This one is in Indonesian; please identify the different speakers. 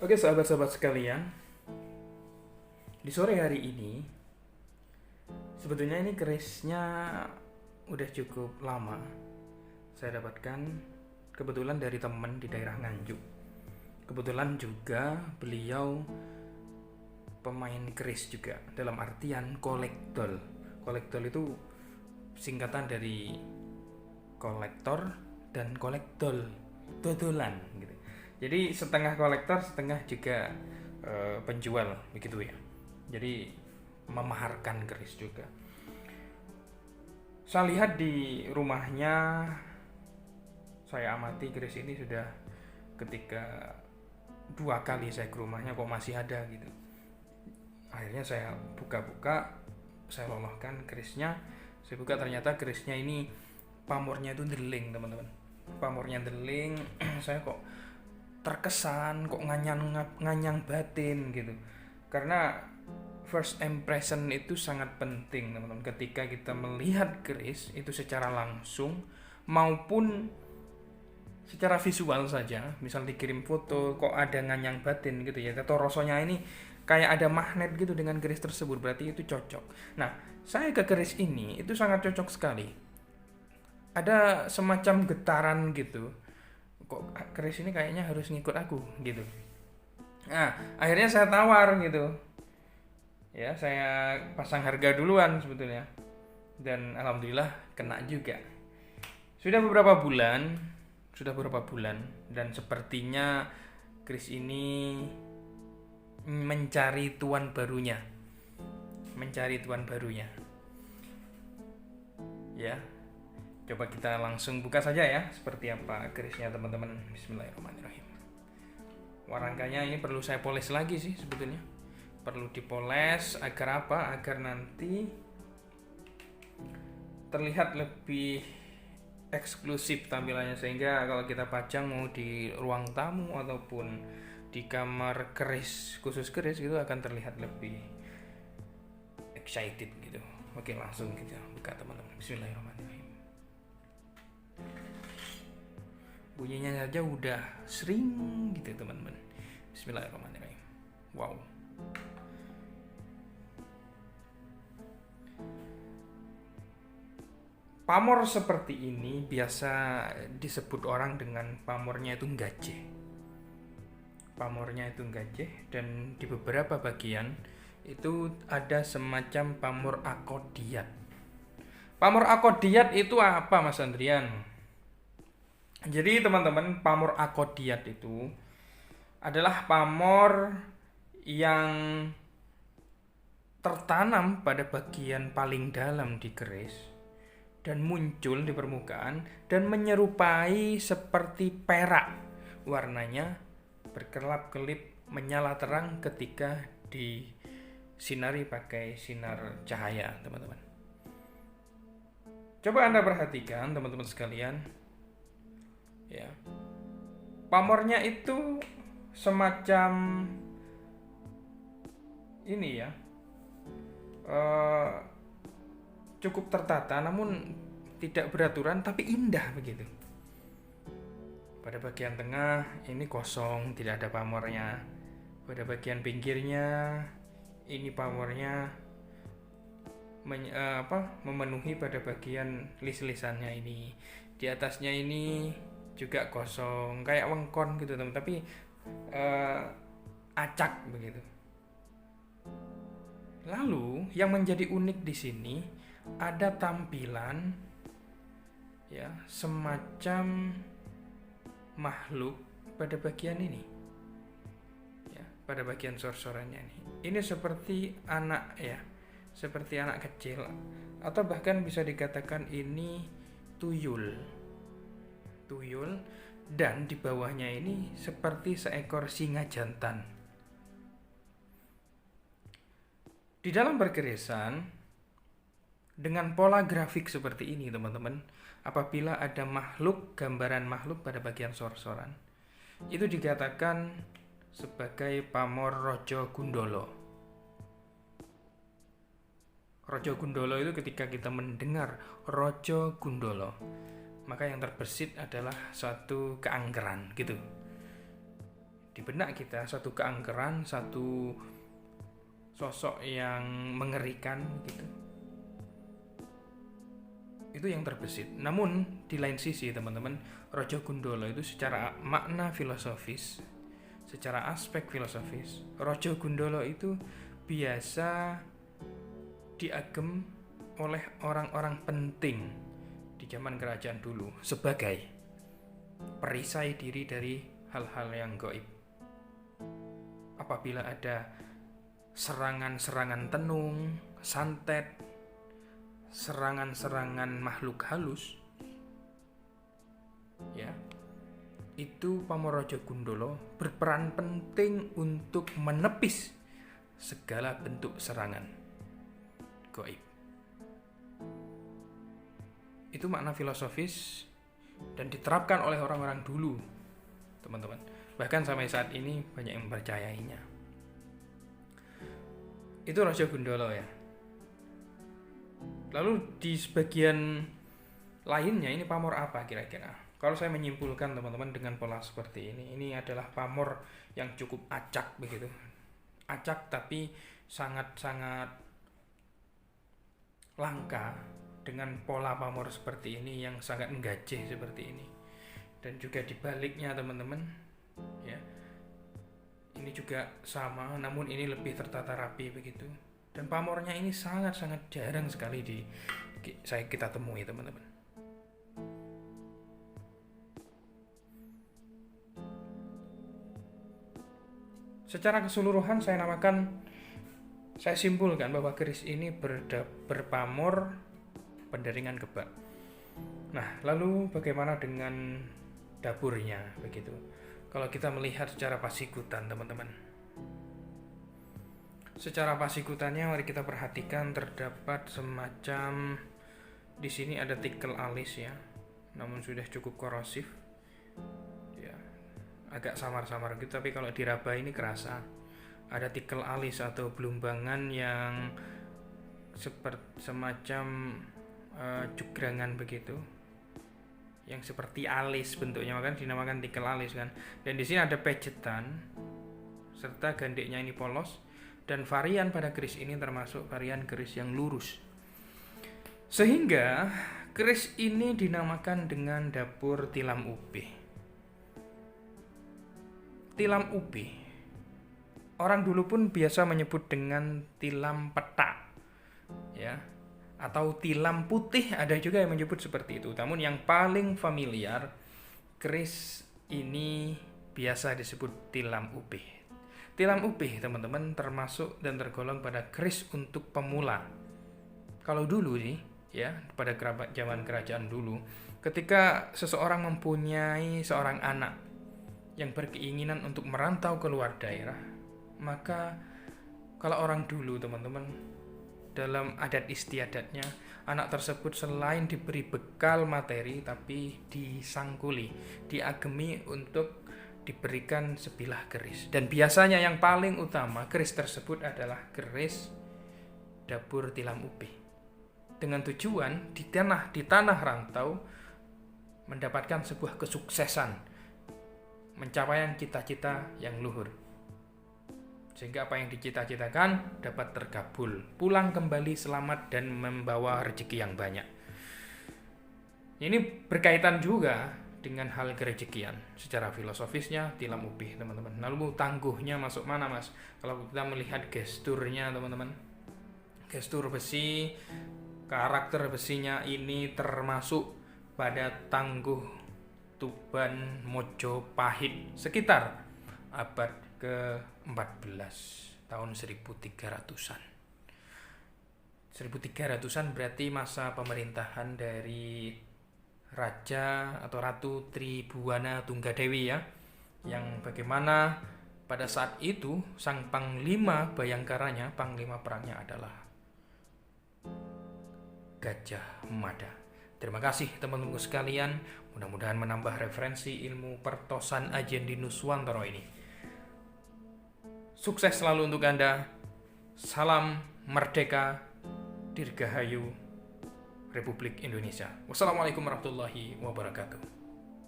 Speaker 1: Oke sahabat-sahabat sekalian, di sore hari ini sebetulnya ini kerisnya udah cukup lama saya dapatkan kebetulan dari teman di daerah Nganjuk. Kebetulan juga beliau pemain keris juga, dalam artian kolektor. Kolektor itu singkatan dari kolektor dan kolektor, dodolan gitu. Jadi setengah kolektor, setengah juga penjual begitu ya. Jadi memaharkan keris juga. Saya lihat di rumahnya, saya amati keris ini sudah ketika 2 kali saya ke rumahnya kok masih ada gitu. Akhirnya saya buka-buka, saya loloskan kerisnya. Saya buka, ternyata kerisnya ini pamornya itu deling, teman-teman. Pamornya deling. Saya kok terkesan, kok nganyang batin gitu. Karena first impression itu sangat penting, teman-teman. Ketika kita melihat keris itu secara langsung maupun secara visual saja, misal dikirim foto kok ada nganyang batin gitu ya, atau rasanya ini kayak ada magnet gitu dengan keris tersebut, berarti itu cocok. Nah, saya ke keris ini itu sangat cocok sekali. Ada semacam getaran gitu, kok keris ini kayaknya harus ngikut aku gitu. Nah, akhirnya saya tawar gitu ya, saya pasang harga duluan sebetulnya, dan alhamdulillah kena juga. Sudah beberapa bulan dan sepertinya keris ini mencari tuan barunya, ya. Coba kita langsung buka saja ya, seperti apa kerisnya, teman-teman. Bismillahirrahmanirrahim. Warangkanya ini perlu saya poles lagi sih sebetulnya. Perlu dipoles agar apa? Agar nanti terlihat lebih eksklusif tampilannya, sehingga kalau kita pajang mau di ruang tamu ataupun di kamar keris, khusus keris gitu, akan terlihat lebih excited gitu. Oke, langsung kita buka, teman-teman. Bismillahirrahmanirrahim. Bunyinya saja udah sering gitu, teman-teman. Bismillahirrahmanirrahim. Wow. Pamor seperti ini biasa disebut orang dengan pamornya itu gajeh. Pamornya itu gajeh, dan di beberapa bagian itu ada semacam pamor akodiat. Pamor akodiat itu apa, Mas Andrian? Jadi teman-teman, pamor akodiat itu adalah pamor yang tertanam pada bagian paling dalam di keris dan muncul di permukaan dan menyerupai seperti perak. Warnanya berkelap-kelip, menyala terang ketika disinari pakai sinar cahaya, teman-teman. Coba Anda perhatikan, teman-teman sekalian. Ya. Pamornya itu semacam ini ya. Cukup tertata namun tidak beraturan, tapi indah begitu. Pada bagian tengah ini kosong, tidak ada pamornya. Pada bagian pinggirnya ini pamornya memenuhi pada bagian lis-lisannya ini. Di atasnya ini juga kosong, kayak wengkon gitu, teman, tapi acak begitu. Lalu yang menjadi unik di sini ada tampilan ya semacam makhluk pada bagian ini, ya, pada bagian sor-sorannya ini. Ini seperti anak ya, seperti anak kecil, atau bahkan bisa dikatakan ini tuyul, dan di bawahnya ini seperti seekor singa jantan. Di dalam berkerisan dengan pola grafik seperti ini, teman-teman, apabila ada makhluk, gambaran makhluk pada bagian sor-soran, itu dikatakan sebagai pamor Rojo Gundolo. Rojo Gundolo itu ketika kita mendengar Rojo Gundolo, maka yang terbersit adalah suatu keangkeran gitu. di benak kita, satu keangkeran, satu sosok yang mengerikan gitu. Itu yang terbesit. Namun di lain sisi teman-teman, Raja Gundala itu secara makna filosofis, secara aspek filosofis, Raja Gundala itu biasa diagem oleh orang-orang penting di zaman kerajaan dulu sebagai perisai diri dari hal-hal yang gaib. Apabila ada serangan-serangan tenung, santet, serangan-serangan makhluk halus, ya, itu Pamor-Raja Gundala berperan penting untuk menepis segala bentuk serangan gaib. Itu makna filosofis dan diterapkan oleh orang-orang dulu, teman-teman. Bahkan sampai saat ini banyak yang mempercayainya. Itu Raja Gundala ya. Lalu di sebagian lainnya ini pamor apa kira-kira? Kalau saya menyimpulkan teman-teman dengan pola seperti ini adalah pamor yang cukup acak begitu. Acak tapi sangat-sangat langka dengan pola pamor seperti ini yang sangat enggajeh seperti ini. Dan juga dibaliknya teman-teman, ya, ini juga sama, namun ini lebih tertata rapi begitu. Dan pamornya ini sangat-sangat jarang sekali kita temui teman-teman. Secara keseluruhan saya simpulkan bahwa keris ini berpamor pendaringan kebak. Nah, lalu bagaimana dengan dapurnya begitu? Kalau kita melihat secara pasikutan, teman-teman. Secara pasikutannya mari kita perhatikan terdapat semacam di sini ada tikel alis ya. Namun sudah cukup korosif. Ya. Agak samar-samar gitu, tapi kalau diraba ini kerasa. Ada tikel alis atau belumbangan yang seperti semacam jugrangan begitu, yang seperti alis bentuknya, makanya dinamakan tikel alis kan. Dan di sini ada pejetan serta gandiknya ini polos, dan varian pada keris ini termasuk varian keris yang lurus, sehingga keris ini dinamakan dengan dapur tilam upih. Tilam upih orang dulu pun biasa menyebut dengan tilam peta ya, atau tilam putih, ada juga yang menyebut seperti itu. Namun yang paling familiar, keris ini biasa disebut tilam upih. Tilam upih teman-teman termasuk dan tergolong pada keris untuk pemula. Kalau dulu nih ya, pada zaman kerajaan dulu, ketika seseorang mempunyai seorang anak yang berkeinginan untuk merantau keluar daerah, maka kalau orang dulu teman-teman, dalam adat istiadatnya, anak tersebut selain diberi bekal materi tapi disangkuli, diagemi untuk diberikan sebilah keris. Dan biasanya yang paling utama keris tersebut adalah keris dapur tilam upih, dengan tujuan di tanah rantau mendapatkan sebuah kesuksesan, pencapaian cita-cita yang luhur, sehingga apa yang dicita-citakan dapat terkabul, pulang kembali selamat dan membawa rezeki yang banyak. Ini berkaitan juga dengan hal kerezekian. Secara filosofisnya tilam upih teman-teman. Lalu tangguhnya masuk mana mas? Kalau kita melihat gesturnya teman-teman, gestur besi, karakter besinya ini termasuk pada tangguh Tuban Mojopahit sekitar abad ke-14, tahun 1300-an. 1300-an berarti masa pemerintahan dari Raja atau Ratu Tribhuwana Tunggadewi ya, yang bagaimana pada saat itu sang panglima bayangkaranya, panglima perangnya adalah Gajah Mada. Terima kasih teman-teman sekalian, mudah-mudahan menambah referensi ilmu pertosan Ajen di Nuswantara ini. Sukses selalu untuk Anda. Salam merdeka, dirgahayu Republik Indonesia. Wassalamualaikum warahmatullahi wabarakatuh.